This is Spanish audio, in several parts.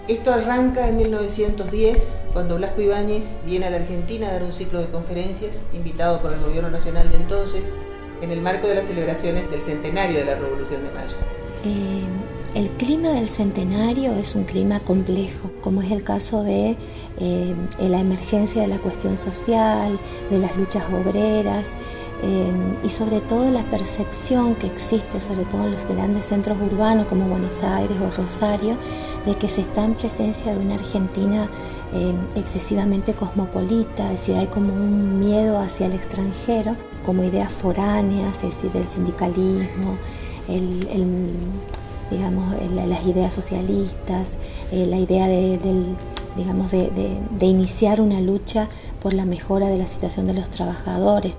Esto arranca en 1910, cuando Blasco Ibáñez viene a la Argentina a dar un ciclo de conferencias, invitado por el gobierno nacional de entonces, en el marco de las celebraciones del centenario de la Revolución de Mayo. El clima del centenario es un clima complejo, como es el caso de la emergencia de la cuestión social, de las luchas obreras, y sobre todo la percepción que existe, sobre todo en los grandes centros urbanos como Buenos Aires o Rosario, de que se está en presencia de una Argentina excesivamente cosmopolita, es decir, hay como un miedo hacia el extranjero, como ideas foráneas, es decir, el sindicalismo, las ideas socialistas, la idea de iniciar una lucha por la mejora de la situación de los trabajadores.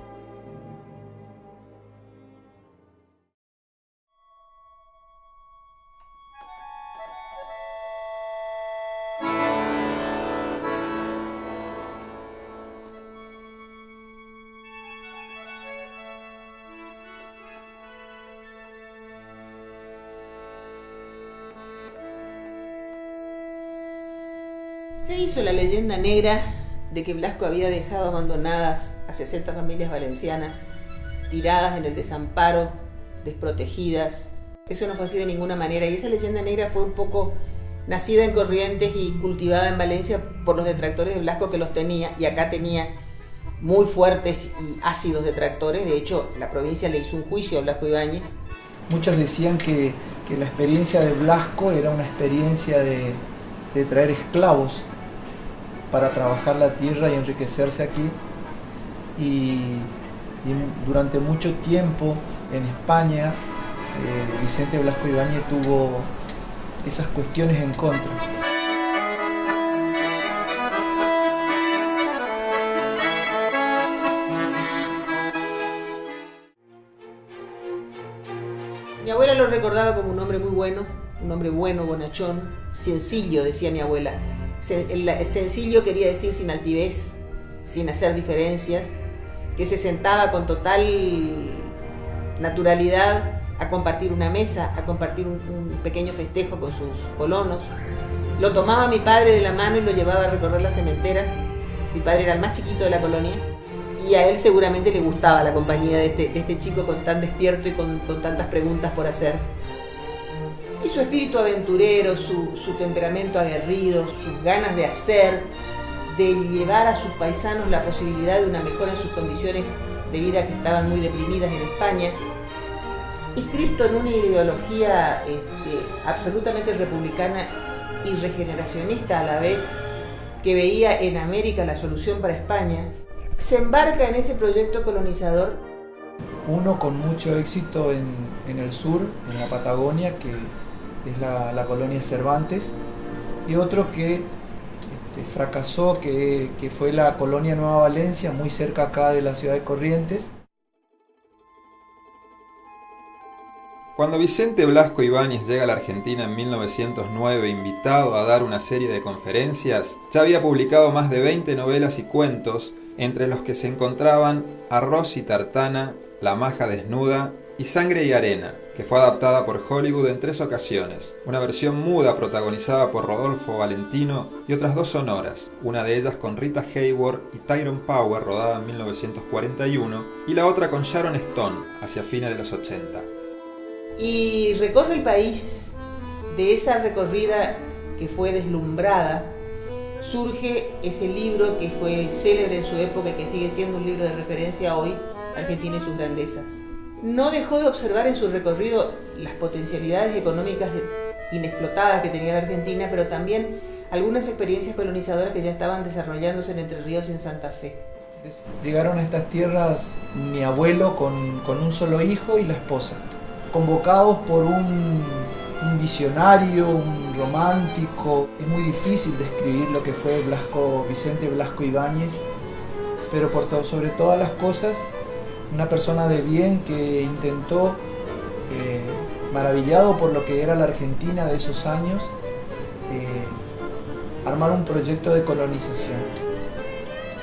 Se hizo la leyenda negra de que Blasco había dejado abandonadas a 60 familias valencianas, tiradas en el desamparo, desprotegidas. Eso no fue así de ninguna manera, y esa leyenda negra fue un poco nacida en Corrientes y cultivada en Valencia por los detractores de Blasco, que los tenía, y acá tenía muy fuertes y ácidos detractores. De hecho, la provincia le hizo un juicio a Blasco Ibáñez. Muchos decían que la experiencia de Blasco era una experiencia de traer esclavos para trabajar la tierra y enriquecerse aquí, y durante mucho tiempo en España Vicente Blasco Ibáñez tuvo esas cuestiones en contra. Mi abuela lo recordaba como un hombre muy bueno, un hombre bueno, bonachón, sencillo, decía mi abuela. Sencillo quería decir sin altivez, sin hacer diferencias, que se sentaba con total naturalidad a compartir una mesa, a compartir un pequeño festejo con sus colonos. Lo tomaba mi padre de la mano y lo llevaba a recorrer las cementeras. Mi padre era el más chiquito de la colonia y a él seguramente le gustaba la compañía de este chico tan despierto y con tantas preguntas por hacer. Y su espíritu aventurero, su temperamento aguerrido, sus ganas de hacer, de llevar a sus paisanos la posibilidad de una mejora en sus condiciones de vida, que estaban muy deprimidas en España, inscripto en una ideología absolutamente republicana y regeneracionista a la vez, que veía en América la solución para España, se embarca en ese proyecto colonizador. Uno con mucho éxito en el sur, en la Patagonia, que es la colonia Cervantes, y otro que fracasó, que fue la colonia Nueva Valencia, muy cerca acá de la ciudad de Corrientes. Cuando Vicente Blasco Ibáñez llega a la Argentina en 1909 invitado a dar una serie de conferencias, ya había publicado más de 20 novelas y cuentos, entre los que se encontraban Arroz y Tartana, La Maja Desnuda y Sangre y Arena, que fue adaptada por Hollywood en 3 ocasiones, una versión muda protagonizada por Rodolfo Valentino y otras 2 sonoras, una de ellas con Rita Hayworth y Tyrone Power, rodada en 1941, y la otra con Sharon Stone, hacia fines de los 80. Y recorre el país. De esa recorrida que fue deslumbrada, surge ese libro que fue célebre en su época y que sigue siendo un libro de referencia hoy, Argentina y sus grandezas. No dejó de observar en su recorrido las potencialidades económicas inexplotadas que tenía la Argentina, pero también algunas experiencias colonizadoras que ya estaban desarrollándose en Entre Ríos y en Santa Fe. Llegaron a estas tierras mi abuelo con un solo hijo y la esposa, convocados por un visionario, un romántico. Es muy difícil describir lo que fue Vicente Blasco Ibáñez, pero sobre todas las cosas, una persona de bien que intentó, maravillado por lo que era la Argentina de esos años, armar un proyecto de colonización.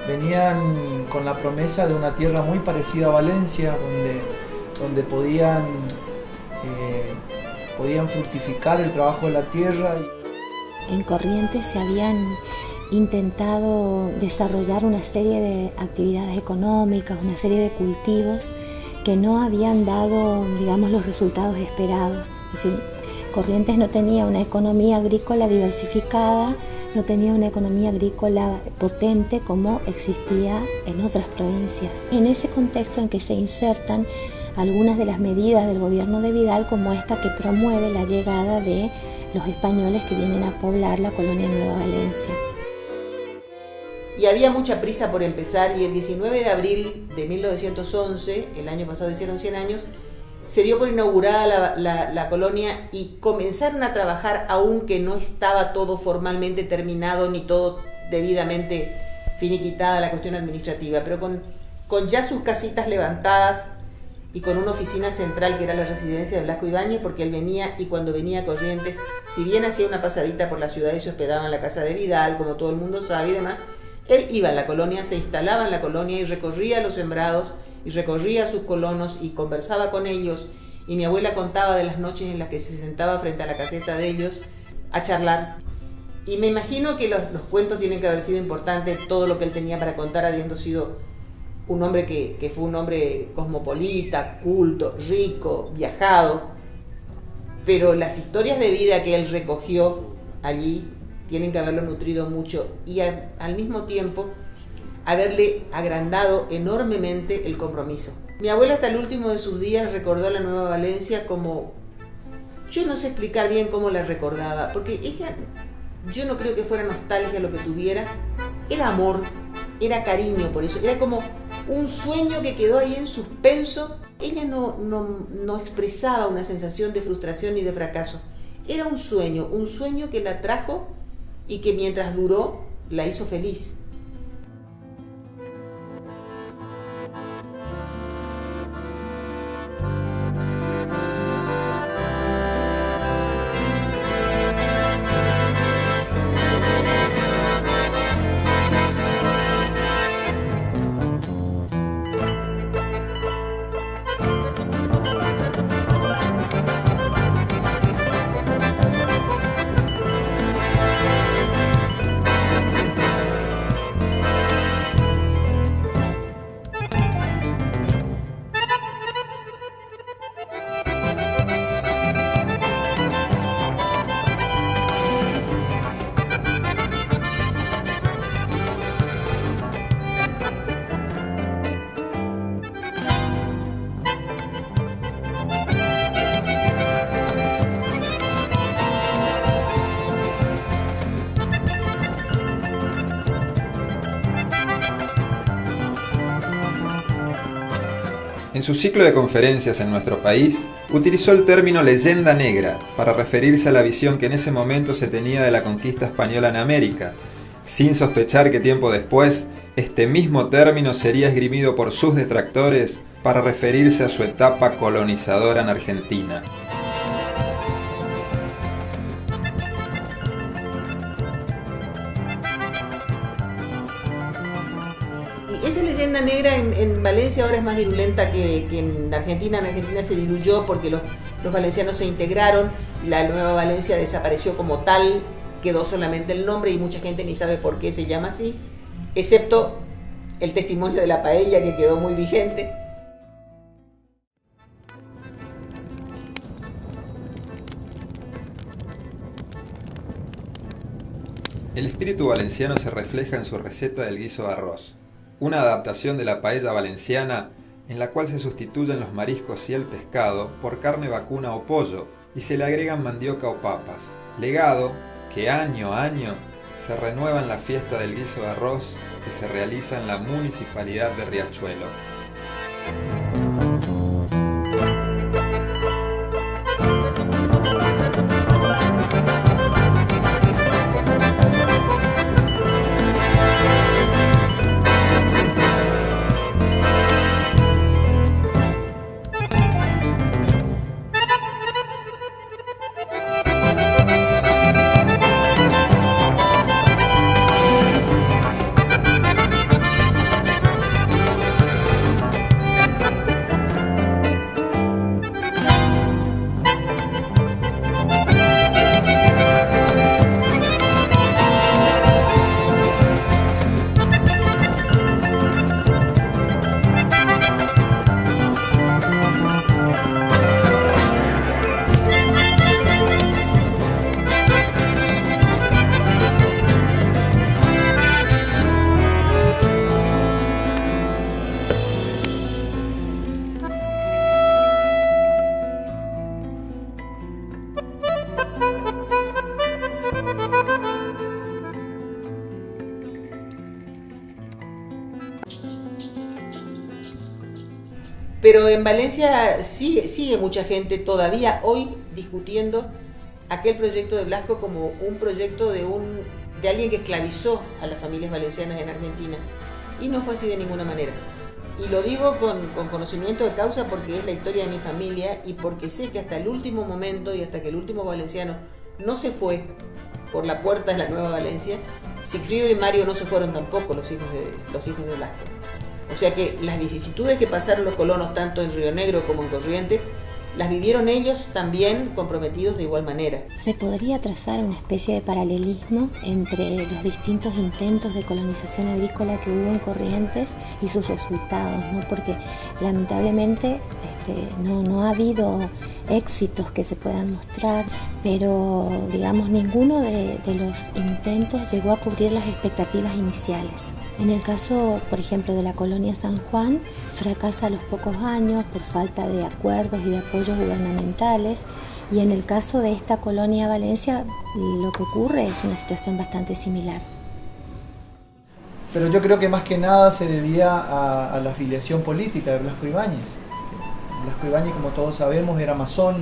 Venían con la promesa de una tierra muy parecida a Valencia, donde podían fructificar el trabajo de la tierra. en Corrientes se habían intentado desarrollar una serie de actividades económicas, una serie de cultivos que no habían dado, digamos, los resultados esperados. Es decir, Corrientes no tenía una economía agrícola diversificada, no tenía una economía agrícola potente como existía en otras provincias. En ese contexto en que se insertan algunas de las medidas del gobierno de Vidal, como esta que promueve la llegada de los españoles que vienen a poblar la colonia Nueva Valencia. Y había mucha prisa por empezar, y el 19 de abril de 1911, el año pasado hicieron 100 años, se dio por inaugurada la colonia y comenzaron a trabajar, aunque no estaba todo formalmente terminado ni todo debidamente finiquitada la cuestión administrativa, pero con ya sus casitas levantadas y con una oficina central que era la residencia de Blasco Ibáñez, porque él venía, y cuando venía a Corrientes, si bien hacía una pasadita por la ciudad y se hospedaba en la casa de Vidal, como todo el mundo sabe y demás, él iba a la colonia, se instalaba en la colonia y recorría los sembrados y recorría a sus colonos y conversaba con ellos, y mi abuela contaba de las noches en las que se sentaba frente a la caseta de ellos a charlar. Y me imagino que los cuentos tienen que haber sido importantes, todo lo que él tenía para contar, habiendo sido un hombre que fue un hombre cosmopolita, culto, rico, viajado, pero las historias de vida que él recogió allí tienen que haberlo nutrido mucho y al mismo tiempo haberle agrandado enormemente el compromiso. Mi abuela hasta el último de sus días recordó la Nueva Valencia como, yo no sé explicar bien cómo la recordaba, porque ella, yo no creo que fuera nostalgia lo que tuviera, era amor, era cariño por eso, era como un sueño que quedó ahí en suspenso. Ella no expresaba una sensación de frustración ni de fracaso, era un sueño que la trajo y que mientras duró la hizo feliz. En su ciclo de conferencias en nuestro país, utilizó el término leyenda negra para referirse a la visión que en ese momento se tenía de la conquista española en América, sin sospechar que tiempo después, este mismo término sería esgrimido por sus detractores para referirse a su etapa colonizadora en Argentina. Esa leyenda negra en Valencia ahora es más virulenta que en Argentina. En Argentina se diluyó porque los valencianos se integraron, la Nueva Valencia desapareció como tal, quedó solamente el nombre y mucha gente ni sabe por qué se llama así, excepto el testimonio de la paella, que quedó muy vigente. El espíritu valenciano se refleja en su receta del guiso de arroz, una adaptación de la paella valenciana en la cual se sustituyen los mariscos y el pescado por carne vacuna o pollo y se le agregan mandioca o papas, legado que año a año se renueva en la fiesta del guiso de arroz que se realiza en la municipalidad de Riachuelo. Pero en Valencia sigue mucha gente todavía hoy discutiendo aquel proyecto de Blasco como un proyecto de alguien que esclavizó a las familias valencianas en Argentina. Y no fue así de ninguna manera. Y lo digo con conocimiento de causa porque es la historia de mi familia y porque sé que hasta el último momento y hasta que el último valenciano no se fue por la puerta de la Nueva Valencia, Sigfrido y Mario no se fueron tampoco, los hijos de Blasco. O sea que las vicisitudes que pasaron los colonos tanto en Río Negro como en Corrientes las vivieron ellos también comprometidos de igual manera. Se podría trazar una especie de paralelismo entre los distintos intentos de colonización agrícola que hubo en Corrientes y sus resultados, ¿no? Porque lamentablemente no ha habido éxitos que se puedan mostrar, pero digamos ninguno de los intentos llegó a cubrir las expectativas iniciales. En el caso, por ejemplo, de la colonia San Juan, fracasa a los pocos años por falta de acuerdos y de apoyos gubernamentales, y en el caso de esta colonia Valencia, lo que ocurre es una situación bastante similar. Pero yo creo que más que nada se debía a la afiliación política de Blasco Ibáñez. Blasco Ibáñez, como todos sabemos, era masón,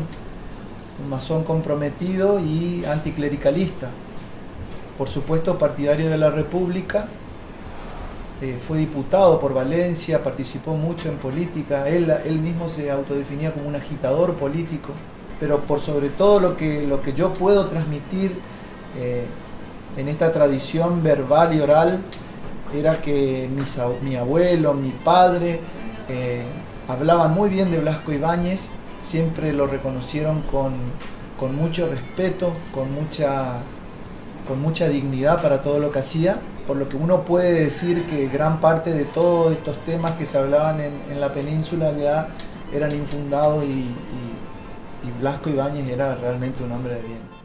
un masón comprometido y anticlericalista. Por supuesto, partidario de la República. Fue diputado por Valencia, participó mucho en política, él mismo se autodefinía como un agitador político, pero por sobre todo lo que yo puedo transmitir en esta tradición verbal y oral era que mi abuelo, mi padre hablaban muy bien de Blasco Ibáñez, siempre lo reconocieron con mucho respeto, con mucha dignidad para todo lo que hacía, por lo que uno puede decir que gran parte de todos estos temas que se hablaban en la península ya eran infundados y Blasco Ibáñez era realmente un hombre de bien.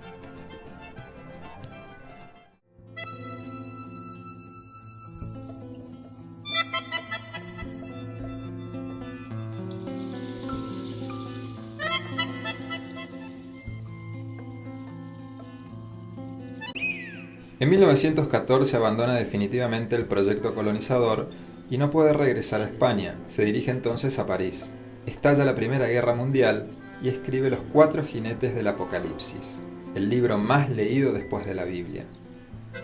En 1914 abandona definitivamente el proyecto colonizador y no puede regresar a España. Se dirige entonces a París. Estalla la Primera Guerra Mundial y escribe Los Cuatro Jinetes del Apocalipsis, el libro más leído después de la Biblia.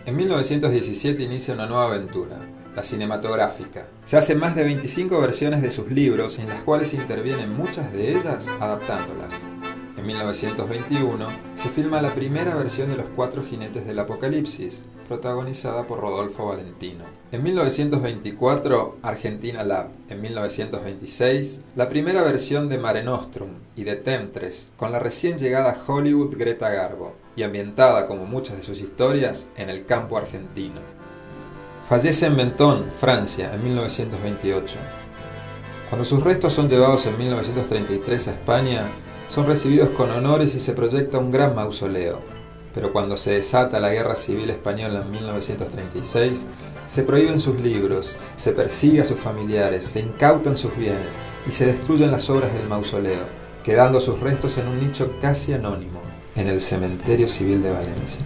En 1917 inicia una nueva aventura, la cinematográfica. Se hacen más de 25 versiones de sus libros, en las cuales intervienen muchas de ellas adaptándolas. En 1921 se filma la primera versión de Los Cuatro Jinetes del Apocalipsis, protagonizada por Rodolfo Valentino. En 1924, Argentina Lab. En 1926, la primera versión de Mare Nostrum y de Temptres, con la recién llegada a Hollywood Greta Garbo, y ambientada, como muchas de sus historias, en el campo argentino. Fallece en Menton, Francia, en 1928. Cuando sus restos son llevados en 1933 a España, son recibidos con honores y se proyecta un gran mausoleo. Pero cuando se desata la Guerra Civil Española en 1936, se prohíben sus libros, se persigue a sus familiares, se incautan sus bienes y se destruyen las obras del mausoleo, quedando sus restos en un nicho casi anónimo, en el Cementerio Civil de Valencia.